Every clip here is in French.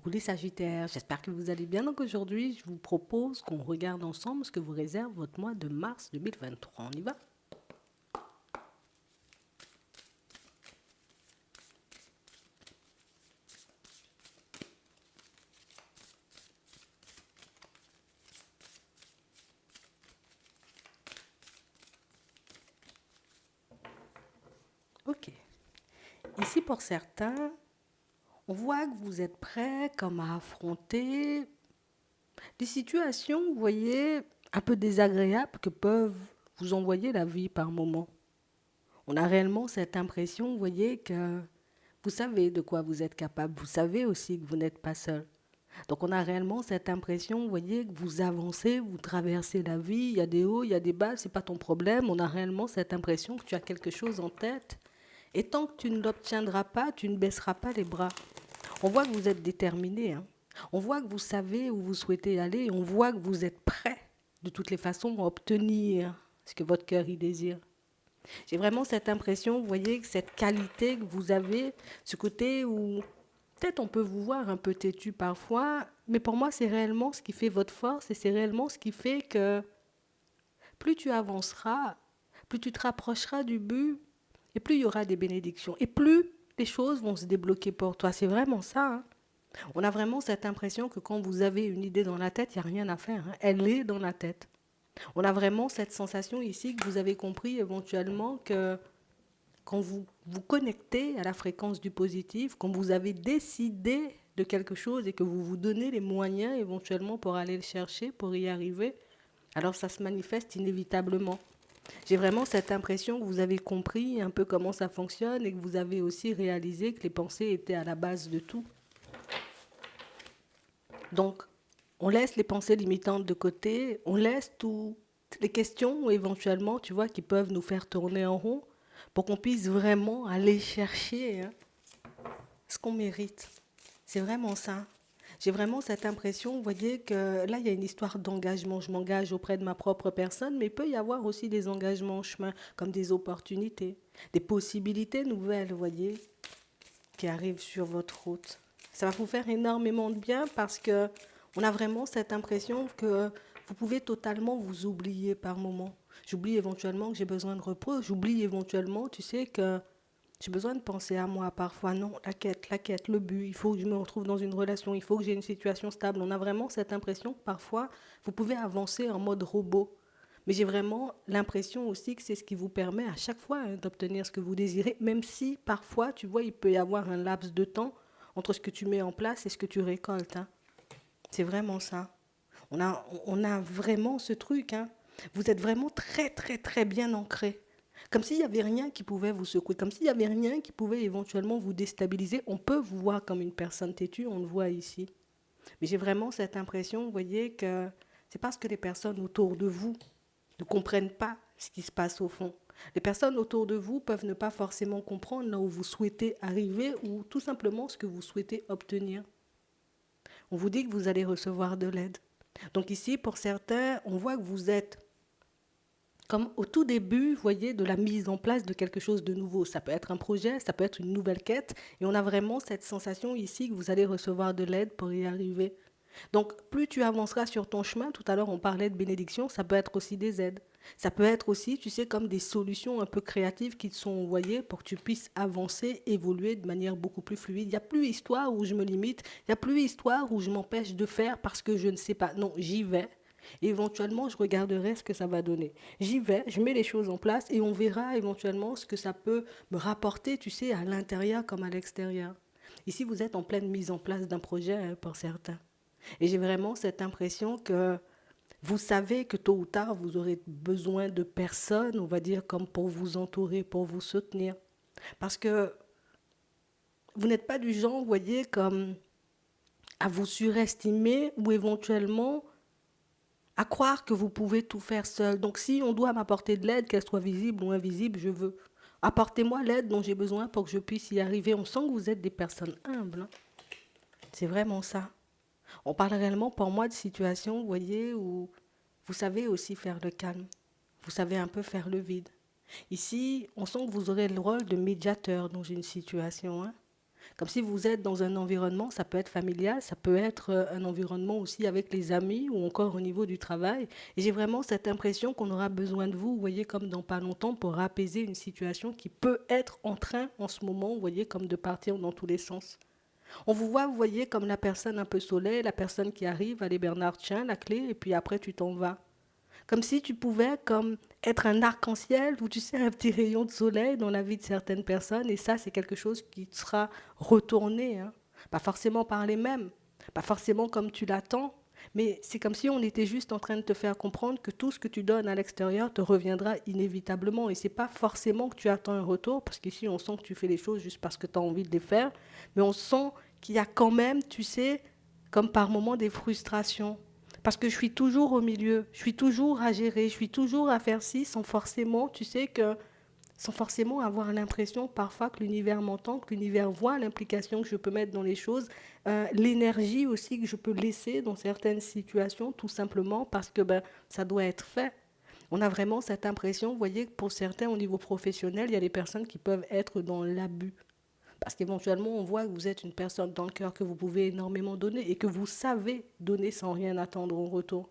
Coucou les Sagittaires, j'espère que vous allez bien. Donc aujourd'hui, je vous propose qu'on regarde ensemble ce que vous réserve votre mois de mars 2023. On y va? Ok. Ici, pour certains, on voit que vous êtes prêts comme à affronter des situations, vous voyez, un peu désagréables que peuvent vous envoyer la vie par moment. On a réellement cette impression, vous voyez, que vous savez de quoi vous êtes capable. Vous savez aussi que vous n'êtes pas seul. Donc on a réellement cette impression, vous voyez, que vous avancez, vous traversez la vie, il y a des hauts, il y a des bas, c'est pas ton problème. On a réellement cette impression que tu as quelque chose en tête. Et tant que tu ne l'obtiendras pas, tu ne baisseras pas les bras. On voit que vous êtes déterminé, hein. On voit que vous savez où vous souhaitez aller, et on voit que vous êtes prêt de toutes les façons à obtenir ce que votre cœur y désire. J'ai vraiment cette impression, vous voyez, que cette qualité que vous avez, ce côté où peut-être on peut vous voir un peu têtu parfois, mais pour moi, c'est réellement ce qui fait votre force et c'est réellement ce qui fait que plus tu avanceras, plus tu te rapprocheras du but et plus il y aura des bénédictions et plus les choses vont se débloquer pour toi. C'est vraiment ça, hein. On a vraiment cette impression que quand vous avez une idée dans la tête, il n'y a rien à faire, hein. Elle est dans la tête. On a vraiment cette sensation ici que vous avez compris éventuellement que quand vous vous connectez à la fréquence du positif, quand vous avez décidé de quelque chose et que vous vous donnez les moyens éventuellement pour aller le chercher, pour y arriver, alors ça se manifeste inévitablement. J'ai vraiment cette impression que vous avez compris un peu comment ça fonctionne et que vous avez aussi réalisé que les pensées étaient à la base de tout. Donc, on laisse les pensées limitantes de côté, on laisse toutes les questions éventuellement, tu vois, qui peuvent nous faire tourner en rond pour qu'on puisse vraiment aller chercher, hein, ce qu'on mérite. C'est vraiment ça. J'ai vraiment cette impression, vous voyez, que là, il y a une histoire d'engagement. Je m'engage auprès de ma propre personne, mais il peut y avoir aussi des engagements en chemin, comme des opportunités, des possibilités nouvelles, vous voyez, qui arrivent sur votre route. Ça va vous faire énormément de bien parce que on a vraiment cette impression que vous pouvez totalement vous oublier par moment. J'oublie éventuellement que j'ai besoin de repos. J'oublie éventuellement, tu sais, que j'ai besoin de penser à moi parfois. Non, la quête, le but, il faut que je me retrouve dans une relation, il faut que j'ai une situation stable. On a vraiment cette impression que parfois, vous pouvez avancer en mode robot. Mais j'ai vraiment l'impression aussi que c'est ce qui vous permet à chaque fois, hein, d'obtenir ce que vous désirez, même si parfois, tu vois, il peut y avoir un laps de temps entre ce que tu mets en place et ce que tu récoltes, hein. C'est vraiment ça. On a vraiment ce truc, hein. Vous êtes vraiment très, très, très bien ancré. Comme s'il n'y avait rien qui pouvait vous secouer, comme s'il n'y avait rien qui pouvait éventuellement vous déstabiliser. On peut vous voir comme une personne têtue, on le voit ici. Mais j'ai vraiment cette impression, vous voyez, que c'est parce que les personnes autour de vous ne comprennent pas ce qui se passe au fond. Les personnes autour de vous peuvent ne pas forcément comprendre là où vous souhaitez arriver ou tout simplement ce que vous souhaitez obtenir. On vous dit que vous allez recevoir de l'aide. Donc ici, pour certains, on voit que vous êtes comme au tout début, vous voyez, de la mise en place de quelque chose de nouveau. Ça peut être un projet, ça peut être une nouvelle quête, et on a vraiment cette sensation ici que vous allez recevoir de l'aide pour y arriver. Donc, plus tu avanceras sur ton chemin, tout à l'heure on parlait de bénédiction, ça peut être aussi des aides. Ça peut être aussi, tu sais, comme des solutions un peu créatives qui te sont envoyées pour que tu puisses avancer, évoluer de manière beaucoup plus fluide. Il n'y a plus histoire où je me limite, il n'y a plus histoire où je m'empêche de faire parce que je ne sais pas. Non, j'y vais. Et éventuellement, je regarderai ce que ça va donner. J'y vais, je mets les choses en place et on verra éventuellement ce que ça peut me rapporter, tu sais, à l'intérieur comme à l'extérieur. Ici, vous êtes en pleine mise en place d'un projet, hein, pour certains. Et j'ai vraiment cette impression que vous savez que tôt ou tard, vous aurez besoin de personnes, on va dire, comme pour vous entourer, pour vous soutenir. Parce que vous n'êtes pas du genre, vous voyez, comme à vous surestimer ou éventuellement à croire que vous pouvez tout faire seul. Donc si on doit m'apporter de l'aide, qu'elle soit visible ou invisible, je veux. Apportez-moi l'aide dont j'ai besoin pour que je puisse y arriver. On sent que vous êtes des personnes humbles, hein. C'est vraiment ça. On parle réellement pour moi de situations, vous voyez, où vous savez aussi faire le calme. Vous savez un peu faire le vide. Ici, on sent que vous aurez le rôle de médiateur dans une situation, hein. Comme si vous êtes dans un environnement, ça peut être familial, ça peut être un environnement aussi avec les amis ou encore au niveau du travail. Et j'ai vraiment cette impression qu'on aura besoin de vous, vous voyez, comme dans pas longtemps, pour apaiser une situation qui peut être en train en ce moment, vous voyez, comme de partir dans tous les sens. On vous voit, vous voyez, comme la personne un peu soleil, la personne qui arrive, allez Bernard, tiens la clé, et puis après tu t'en vas. Comme si tu pouvais comme être un arc-en-ciel ou tu sais un petit rayon de soleil dans la vie de certaines personnes et ça c'est quelque chose qui te sera retourné, hein. Pas forcément par les mêmes, pas forcément comme tu l'attends, mais c'est comme si on était juste en train de te faire comprendre que tout ce que tu donnes à l'extérieur te reviendra inévitablement et c'est pas forcément que tu attends un retour parce qu'ici on sent que tu fais les choses juste parce que tu as envie de les faire, mais on sent qu'il y a quand même, tu sais, comme par moments des frustrations parce que je suis toujours au milieu, je suis toujours à gérer, je suis toujours à faire ci sans forcément, tu sais que, sans forcément avoir l'impression parfois que l'univers m'entend, que l'univers voit l'implication que je peux mettre dans les choses, l'énergie aussi que je peux laisser dans certaines situations, tout simplement parce que ben, ça doit être fait. On a vraiment cette impression, vous voyez, que pour certains au niveau professionnel, il y a des personnes qui peuvent être dans l'abus. Parce qu'éventuellement, on voit que vous êtes une personne dans le cœur, que vous pouvez énormément donner et que vous savez donner sans rien attendre en retour.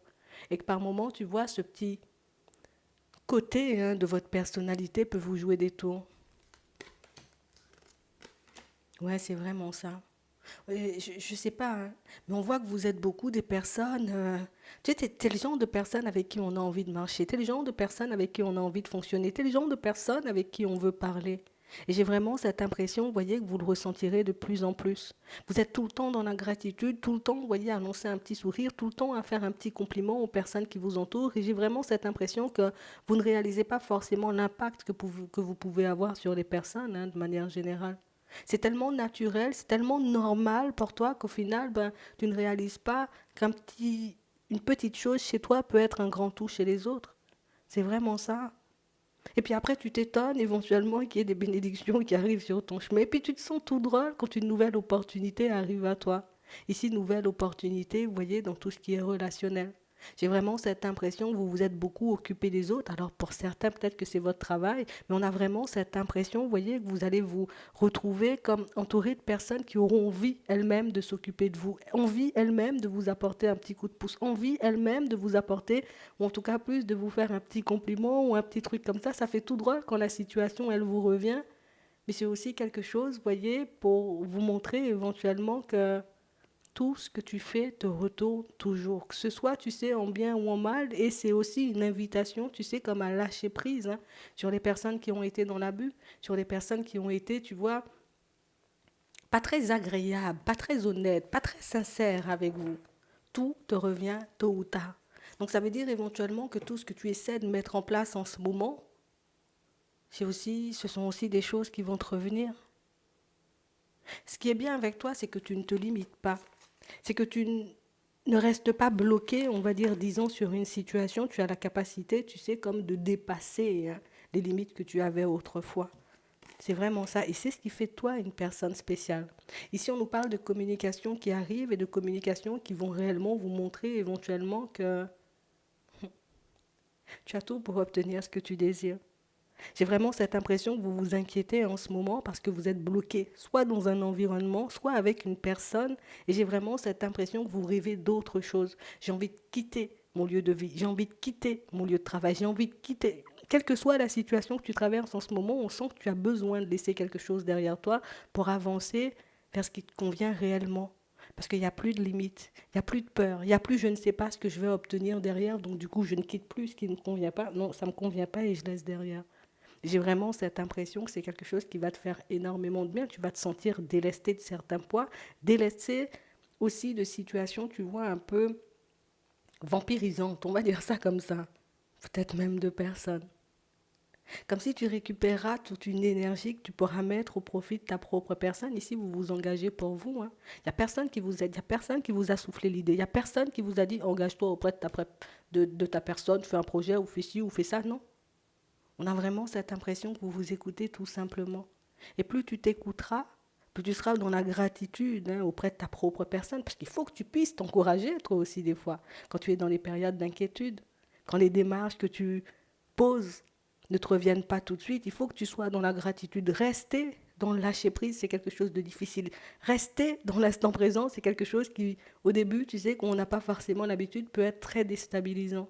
Et que par moments, tu vois, ce petit côté hein, de votre personnalité peut vous jouer des tours. Ouais, c'est vraiment ça. Je sais pas, hein, mais on voit que vous êtes beaucoup des personnes. Tu sais, t'es le genre de personne avec qui on a envie de marcher. T'es le genre de personne avec qui on a envie de fonctionner. T'es le genre de personne avec qui on veut parler. Et j'ai vraiment cette impression, vous voyez, que vous le ressentirez de plus en plus. Vous êtes tout le temps dans la gratitude, tout le temps, vous voyez, à annoncer un petit sourire, tout le temps à faire un petit compliment aux personnes qui vous entourent. Et j'ai vraiment cette impression que vous ne réalisez pas forcément l'impact que vous pouvez avoir sur les personnes, hein, de manière générale. C'est tellement naturel, c'est tellement normal pour toi qu'au final, ben, tu ne réalises pas une petite chose chez toi peut être un grand tout chez les autres. C'est vraiment ça. Et puis après, tu t'étonnes éventuellement qu'il y ait des bénédictions qui arrivent sur ton chemin. Et puis tu te sens tout drôle quand une nouvelle opportunité arrive à toi. Ici, nouvelle opportunité, vous voyez, dans tout ce qui est relationnel. J'ai vraiment cette impression que vous vous êtes beaucoup occupé des autres. Alors pour certains, peut-être que c'est votre travail, mais on a vraiment cette impression, vous voyez, que vous allez vous retrouver comme entouré de personnes qui auront envie elles-mêmes de s'occuper de vous, envie elles-mêmes de vous apporter un petit coup de pouce, envie elles-mêmes de vous apporter, ou en tout cas plus de vous faire un petit compliment ou un petit truc comme ça. Ça fait tout drôle quand la situation, elle vous revient, mais c'est aussi quelque chose, vous voyez, pour vous montrer éventuellement que tout ce que tu fais te retourne toujours, que ce soit, tu sais, en bien ou en mal, et c'est aussi une invitation, tu sais, comme à lâcher prise hein, sur les personnes qui ont été dans l'abus, sur les personnes qui ont été, tu vois, pas très agréables, pas très honnêtes, pas très sincères avec vous. Tout te revient tôt ou tard. Donc ça veut dire éventuellement que tout ce que tu essaies de mettre en place en ce moment, ce sont aussi des choses qui vont te revenir. Ce qui est bien avec toi, c'est que tu ne te limites pas. C'est que ne restes pas bloqué, on va dire, disons, sur une situation. Tu as la capacité, tu sais, comme de dépasser hein, les limites que tu avais autrefois. C'est vraiment ça. Et c'est ce qui fait de toi une personne spéciale. Ici, on nous parle de communication qui arrive et de communication qui vont réellement vous montrer éventuellement que tu as tout pour obtenir ce que tu désires. J'ai vraiment cette impression que vous vous inquiétez en ce moment parce que vous êtes bloqué, soit dans un environnement, soit avec une personne. Et j'ai vraiment cette impression que vous rêvez d'autre chose. J'ai envie de quitter mon lieu de vie, j'ai envie de quitter mon lieu de travail, j'ai envie de quitter. Quelle que soit la situation que tu traverses en ce moment, on sent que tu as besoin de laisser quelque chose derrière toi pour avancer vers ce qui te convient réellement. Parce qu'il n'y a plus de limites, il n'y a plus de peur, il n'y a plus je ne sais pas ce que je vais obtenir derrière, donc du coup je ne quitte plus ce qui ne me convient pas. Non, ça ne me convient pas et je laisse derrière. J'ai vraiment cette impression que c'est quelque chose qui va te faire énormément de bien. Tu vas te sentir délesté de certains poids, délesté aussi de situations, tu vois, un peu vampirisantes, on va dire ça comme ça. Peut-être même de personnes. Comme si tu récupéras toute une énergie que tu pourras mettre au profit de ta propre personne. Ici, vous vous engagez pour vous. Hein. Il n'y a personne qui vous aide, il n'y a personne qui vous a soufflé l'idée, il n'y a personne qui vous a dit engage-toi auprès de ta personne, fais un projet ou fais ci ou fais ça. Non. On a vraiment cette impression que vous vous écoutez tout simplement. Et plus tu t'écouteras, plus tu seras dans la gratitude hein, auprès de ta propre personne, parce qu'il faut que tu puisses t'encourager toi aussi des fois, quand tu es dans les périodes d'inquiétude, quand les démarches que tu poses ne te reviennent pas tout de suite, il faut que tu sois dans la gratitude. Rester dans le lâcher prise, c'est quelque chose de difficile. Rester dans l'instant présent, c'est quelque chose qui, au début, tu sais, qu'on n'a pas forcément l'habitude, peut être très déstabilisant.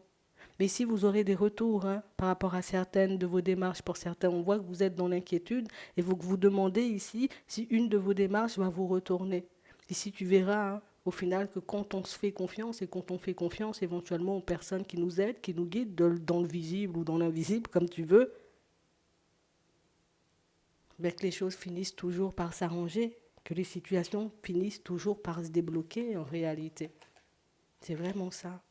Mais si vous aurez des retours hein, par rapport à certaines de vos démarches, pour certains, on voit que vous êtes dans l'inquiétude et vous vous demandez ici si une de vos démarches va vous retourner. Ici, tu verras hein, au final que quand on se fait confiance et quand on fait confiance éventuellement aux personnes qui nous aident, qui nous guident dans le visible ou dans l'invisible, comme tu veux, ben que les choses finissent toujours par s'arranger, que les situations finissent toujours par se débloquer en réalité. C'est vraiment ça.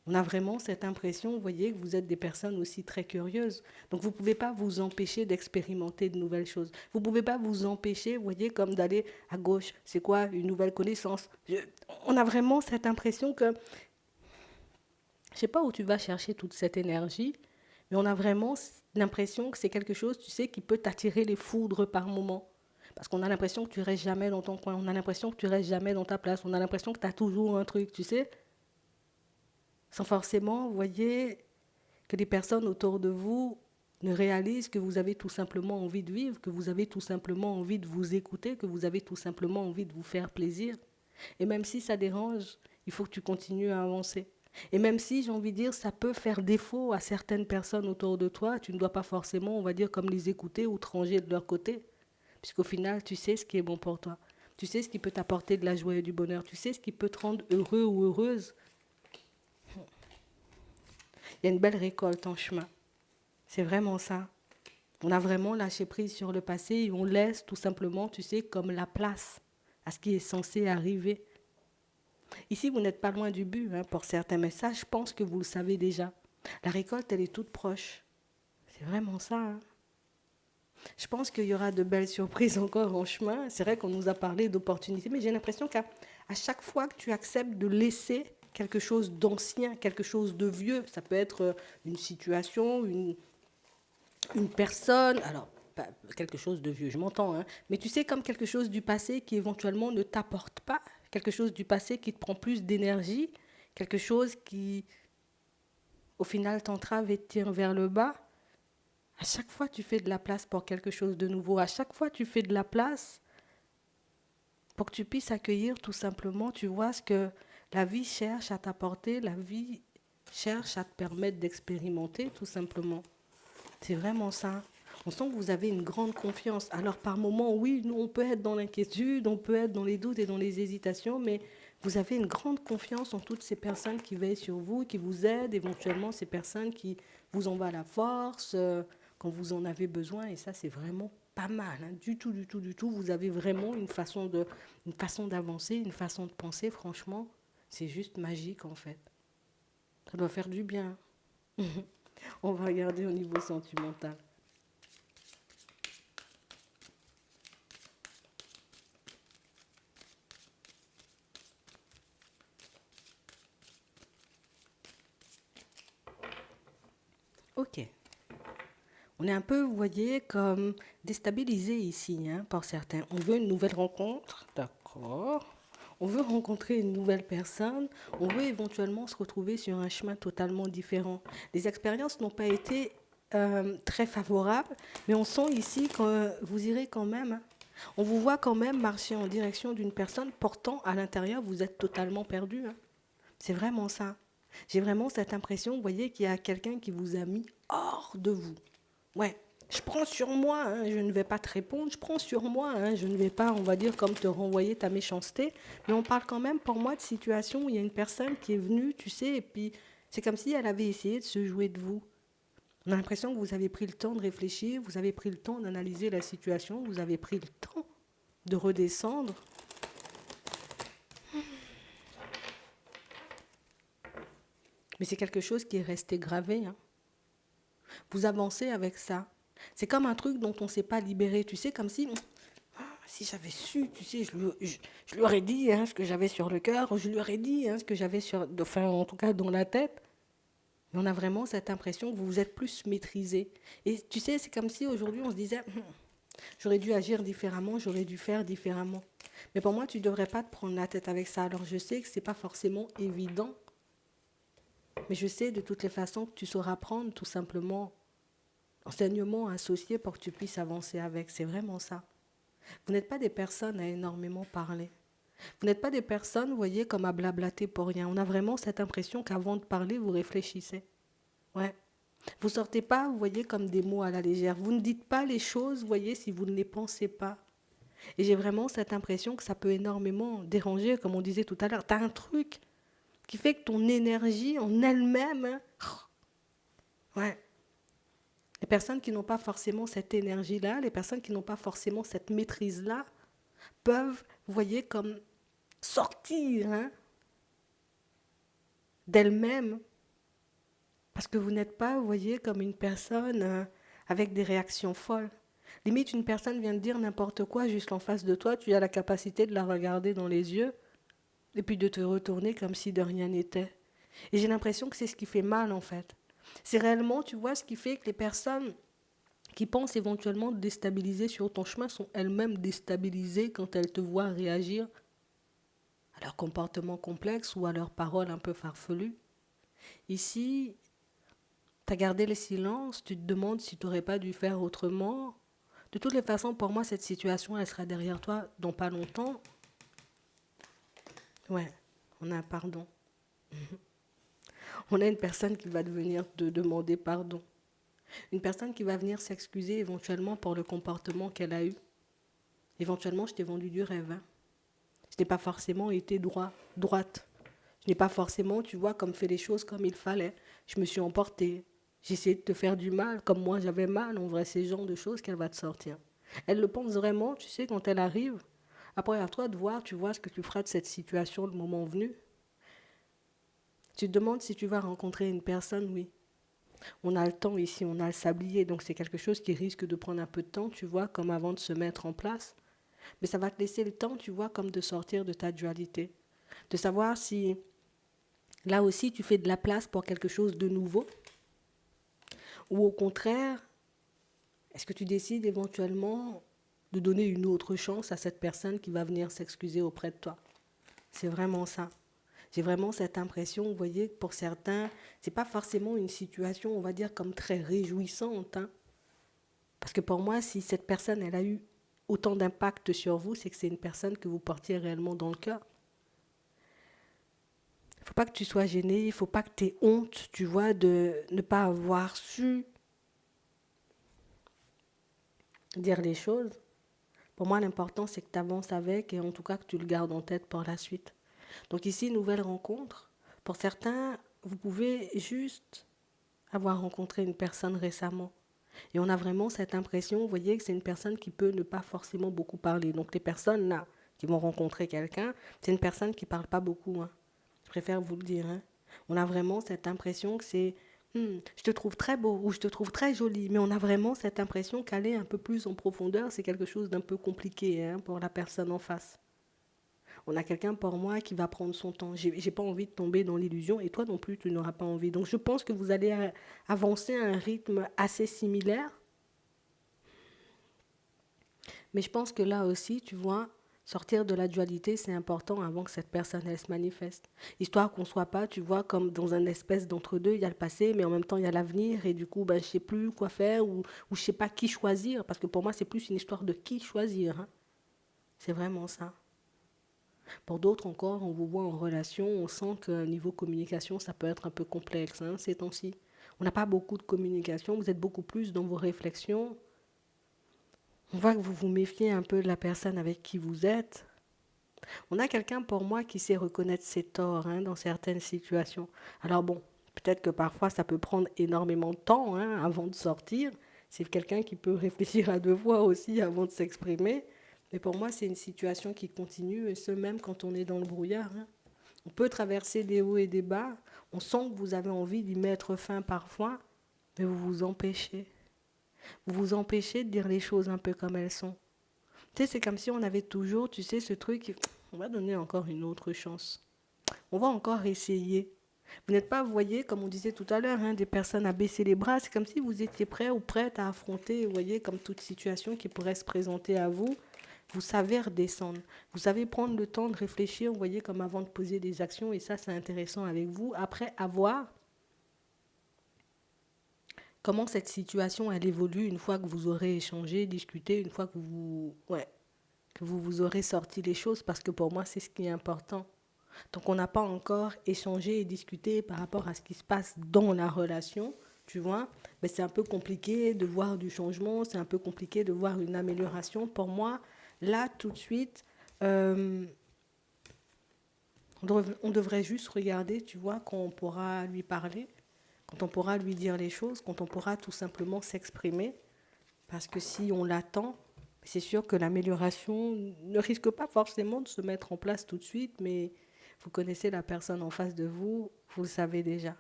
On a vraiment cette impression, vous voyez, que vous êtes des personnes aussi très curieuses. Donc vous ne pouvez pas vous empêcher d'expérimenter de nouvelles choses. Vous ne pouvez pas vous empêcher, vous voyez, comme d'aller à gauche. C'est quoi une nouvelle connaissance? On a vraiment cette impression que, je ne sais pas où tu vas chercher toute cette énergie, mais on a vraiment l'impression que c'est quelque chose, tu sais, qui peut t'attirer les foudres par moment. Parce qu'on a l'impression que tu restes jamais dans ton coin, on a l'impression que tu restes jamais dans ta place, on a l'impression que tu as toujours un truc, tu sais. Sans forcément, vous voyez, que les personnes autour de vous ne réalisent que vous avez tout simplement envie de vivre, que vous avez tout simplement envie de vous écouter, que vous avez tout simplement envie de vous faire plaisir. Et même si ça dérange, il faut que tu continues à avancer. Et même si, j'ai envie de dire, ça peut faire défaut à certaines personnes autour de toi, tu ne dois pas forcément, on va dire, comme les écouter ou te ranger de leur côté. Puisqu'au final, tu sais ce qui est bon pour toi. Tu sais ce qui peut t'apporter de la joie et du bonheur. Tu sais ce qui peut te rendre heureux ou heureuse. Il y a une belle récolte en chemin. C'est vraiment ça. On a vraiment lâché prise sur le passé et on laisse tout simplement, tu sais, comme la place à ce qui est censé arriver. Ici, vous n'êtes pas loin du but hein, pour certains messages. Je pense que vous le savez déjà. La récolte, elle est toute proche. C'est vraiment ça. Hein. Je pense qu'il y aura de belles surprises encore en chemin. C'est vrai qu'on nous a parlé d'opportunités, mais j'ai l'impression qu'à chaque fois que tu acceptes de laisser quelque chose d'ancien, quelque chose de vieux, ça peut être une situation, une personne, alors pas quelque chose de vieux, je m'entends, hein, mais tu sais, comme quelque chose du passé qui éventuellement ne t'apporte pas, quelque chose du passé qui te prend plus d'énergie, quelque chose qui, au final, t'entrave et te tire vers le bas. À chaque fois, tu fais de la place pour quelque chose de nouveau. À chaque fois, tu fais de la place pour que tu puisses accueillir tout simplement, tu vois, ce que la vie cherche à t'apporter, la vie cherche à te permettre d'expérimenter tout simplement. C'est vraiment ça. On sent que vous avez une grande confiance. Alors par moments, oui, nous, on peut être dans l'inquiétude, on peut être dans les doutes et dans les hésitations, mais vous avez une grande confiance en toutes ces personnes qui veillent sur vous, qui vous aident, éventuellement ces personnes qui vous envoient la force quand vous en avez besoin. Et ça, c'est vraiment pas mal, hein. Du tout, du tout, du tout. Vous avez vraiment une façon d'avancer, une façon de penser. Franchement, c'est juste magique en fait. Ça doit faire du bien. On va regarder au niveau sentimental. Ok. On est un peu, vous voyez, comme déstabilisé ici, hein, par certains. On veut une nouvelle rencontre, d'accord. On veut rencontrer une nouvelle personne. On veut éventuellement se retrouver sur un chemin totalement différent. Les expériences n'ont pas été très favorables, mais on sent ici que vous irez quand même. Hein. On vous voit quand même marcher en direction d'une personne, pourtant à l'intérieur, vous êtes totalement perdu. Hein. C'est vraiment ça. J'ai vraiment cette impression, vous voyez, qu'il y a quelqu'un qui vous a mis hors de vous. Ouais, je prends sur moi, hein, je ne vais pas te répondre, je prends sur moi, hein, je ne vais pas, on va dire, comme te renvoyer ta méchanceté, mais on parle quand même pour moi de situation où il y a une personne qui est venue, tu sais, et puis c'est comme si elle avait essayé de se jouer de vous. On a l'impression que vous avez pris le temps de réfléchir, vous avez pris le temps d'analyser la situation, vous avez pris le temps de redescendre. Mais c'est quelque chose qui est resté gravé. Hein. Vous avancez avec ça. C'est comme un truc dont on ne s'est pas libéré. Tu sais, comme si j'avais su, tu sais, je lui aurais dit hein, ce que j'avais sur le cœur, je lui aurais dit hein, ce que j'avais enfin, en tout cas dans la tête. Mais on a vraiment cette impression que vous vous êtes plus maîtrisé. Et tu sais, c'est comme si aujourd'hui on se disait, j'aurais dû agir différemment, j'aurais dû faire différemment. Mais pour moi, tu ne devrais pas te prendre la tête avec ça. Alors je sais que ce n'est pas forcément évident, mais je sais de toutes les façons que tu sauras prendre tout simplement enseignement associé pour que tu puisses avancer avec. C'est vraiment ça. Vous n'êtes pas des personnes à énormément parler. Vous n'êtes pas des personnes, vous voyez, comme à blablater pour rien. On a vraiment cette impression qu'avant de parler, vous réfléchissez. Ouais. Vous sortez pas, vous voyez, comme des mots à la légère. Vous ne dites pas les choses, vous voyez, si vous ne les pensez pas. Et j'ai vraiment cette impression que ça peut énormément déranger, comme on disait tout à l'heure. T'as un truc qui fait que ton énergie en elle-même, hein, ouais. Les personnes qui n'ont pas forcément cette énergie-là, les personnes qui n'ont pas forcément cette maîtrise-là, peuvent, vous voyez, comme sortir hein, d'elles-mêmes. Parce que vous n'êtes pas, vous voyez, comme une personne avec des réactions folles. Limite, une personne vient de dire n'importe quoi juste en face de toi, tu as la capacité de la regarder dans les yeux et puis de te retourner comme si de rien n'était. Et j'ai l'impression que c'est ce qui fait mal en fait. C'est réellement, tu vois, ce qui fait que les personnes qui pensent éventuellement déstabiliser sur ton chemin sont elles-mêmes déstabilisées quand elles te voient réagir à leur comportement complexe ou à leurs paroles un peu farfelues. Ici, tu as gardé le silence, tu te demandes si tu n'aurais pas dû faire autrement. De toutes les façons, pour moi, cette situation, elle sera derrière toi dans pas longtemps. Ouais, on a un pardon. On a une personne qui va venir te demander pardon. Une personne qui va venir s'excuser éventuellement pour le comportement qu'elle a eu. Éventuellement, je t'ai vendu du rêve. Hein. Je n'ai pas forcément été droite. Je n'ai pas forcément, tu vois, comme fait les choses comme il fallait. Je me suis emportée. J'ai essayé de te faire du mal, comme moi j'avais mal. En vrai, c'est le genre de choses qu'elle va te sortir. Elle le pense vraiment, tu sais, quand elle arrive. Après, à toi de voir, tu vois, ce que tu feras de cette situation le moment venu. Tu te demandes si tu vas rencontrer une personne, oui. On a le temps ici, on a le sablier, donc c'est quelque chose qui risque de prendre un peu de temps, tu vois, comme avant de se mettre en place. Mais ça va te laisser le temps, tu vois, comme de sortir de ta dualité. De savoir si, là aussi, tu fais de la place pour quelque chose de nouveau. Ou au contraire, est-ce que tu décides éventuellement de donner une autre chance à cette personne qui va venir s'excuser auprès de toi? C'est vraiment ça. J'ai vraiment cette impression, vous voyez, que pour certains, c'est pas forcément une situation, on va dire, comme très réjouissante. Hein. Parce que pour moi, si cette personne, elle a eu autant d'impact sur vous, c'est que c'est une personne que vous portiez réellement dans le cœur. Il ne faut pas que tu sois gêné, il ne faut pas que tu aies honte, tu vois, de ne pas avoir su dire les choses. Pour moi, l'important, c'est que tu avances avec et en tout cas que tu le gardes en tête pour la suite. Donc ici, nouvelle rencontre. Pour certains, vous pouvez juste avoir rencontré une personne récemment. Et on a vraiment cette impression, vous voyez, que c'est une personne qui peut ne pas forcément beaucoup parler. Donc les personnes là qui vont rencontrer quelqu'un, c'est une personne qui ne parle pas beaucoup. Hein. Je préfère vous le dire. Hein. On a vraiment cette impression que c'est je te trouve très beau ou je te trouve très jolie, mais on a vraiment cette impression qu'aller un peu plus en profondeur, c'est quelque chose d'un peu compliqué hein, pour la personne en face. On a quelqu'un pour moi qui va prendre son temps. J'ai pas envie de tomber dans l'illusion et toi non plus, tu n'auras pas envie. Donc je pense que vous allez avancer à un rythme assez similaire. Mais je pense que là aussi, tu vois, sortir de la dualité, c'est important avant que cette personne, elle se manifeste. Histoire qu'on ne soit pas, tu vois, comme dans un espèce d'entre-deux, il y a le passé, mais en même temps, il y a l'avenir, et du coup, ben, je ne sais plus quoi faire, ou je ne sais pas qui choisir, parce que pour moi, c'est plus une histoire de qui choisir. Hein. C'est vraiment ça. Pour d'autres encore, on vous voit en relation, on sent que niveau communication, ça peut être un peu complexe hein, ces temps-ci. On n'a pas beaucoup de communication, vous êtes beaucoup plus dans vos réflexions. On voit que vous vous méfiez un peu de la personne avec qui vous êtes. On a quelqu'un pour moi qui sait reconnaître ses torts hein, dans certaines situations. Alors bon, peut-être que parfois ça peut prendre énormément de temps hein, avant de sortir. C'est quelqu'un qui peut réfléchir à deux fois aussi avant de s'exprimer. Mais pour moi, c'est une situation qui continue, et ce même quand on est dans le brouillard. Hein. On peut traverser des hauts et des bas. On sent que vous avez envie d'y mettre fin parfois, mais vous vous empêchez. Vous vous empêchez de dire les choses un peu comme elles sont. Tu sais, c'est comme si on avait toujours, tu sais, ce truc, on va donner encore une autre chance. On va encore essayer. Vous n'êtes pas, vous voyez, comme on disait tout à l'heure, hein, des personnes à baisser les bras. C'est comme si vous étiez prêt ou prête à affronter, vous voyez, comme toute situation qui pourrait se présenter à vous. Vous savez redescendre. Vous savez prendre le temps de réfléchir, vous voyez, comme avant de poser des actions. Et ça, c'est intéressant avec vous. Après, avoir comment cette situation, elle évolue une fois que vous aurez échangé, discuté, une fois que vous... Ouais. que vous vous aurez sorti les choses parce que pour moi, c'est ce qui est important. Donc, on n'a pas encore échangé et discuté par rapport à ce qui se passe dans la relation, tu vois. Mais c'est un peu compliqué de voir du changement, c'est un peu compliqué de voir une amélioration. Pour moi, là, tout de suite, euh, on devrait juste regarder, tu vois, quand on pourra lui parler, quand on pourra lui dire les choses, quand on pourra tout simplement s'exprimer. Parce que si on l'attend, c'est sûr que l'amélioration ne risque pas forcément de se mettre en place tout de suite, mais vous connaissez la personne en face de vous, vous le savez déjà.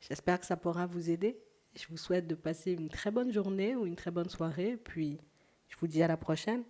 J'espère que ça pourra vous aider. Je vous souhaite de passer une très bonne journée ou une très bonne soirée, puis je vous dis à la prochaine.